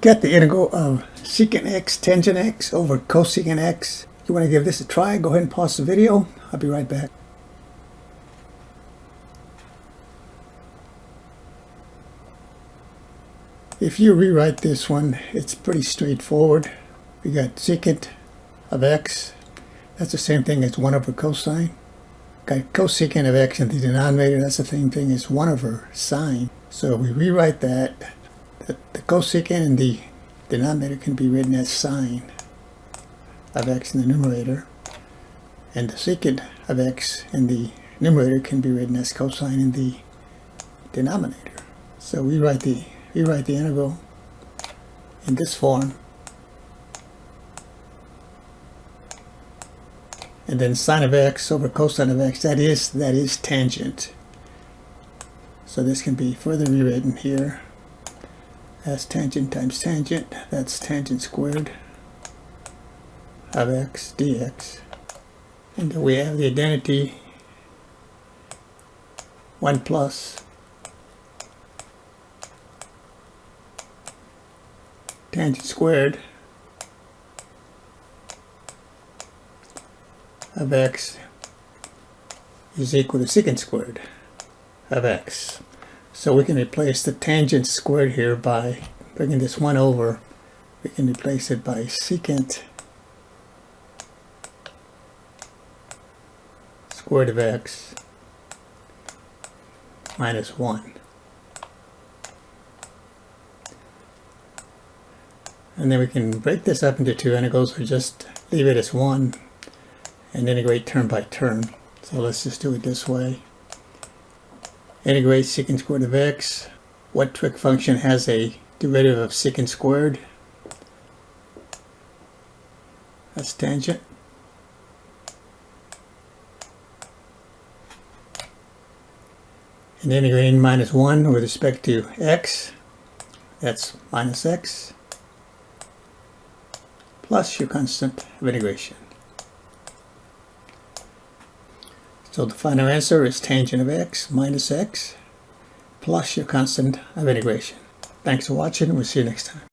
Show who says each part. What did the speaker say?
Speaker 1: Get the integral of secant x tangent x over cosecant x. You want to give this a try? Go ahead and pause the video. I'll be right back. If you rewrite this one, it's pretty straightforward. We got secant of x. That's the same thing as 1 over cosine. Got cosecant of x in the denominator. That's the same thing as 1 over sine. So we rewrite that. The cosecant in the denominator can be written as sine of x in the numerator. And the secant of x in the numerator can be written as cosine in the denominator. So we write the integral in this form. And then sine of x over cosine of x, that is tangent. So this can be further rewritten here as tangent times tangent. That's tangent squared of x dx. And then we have the identity 1 plus tangent squared of x is equal to secant squared of x. So we can replace the tangent squared here by bringing this 1 over. We can replace it by secant squared of x minus 1. And then we can break this up into two integrals, or just leave it as one and integrate term by term. So let's just do it this way. Integrate secant squared of x. What trig function has a derivative of secant squared? That's tangent. And integrating minus 1 with respect to x, that's minus x, plus your constant of integration. So the final answer is tangent of x minus x plus your constant of integration. Thanks for watching, and we'll see you next time.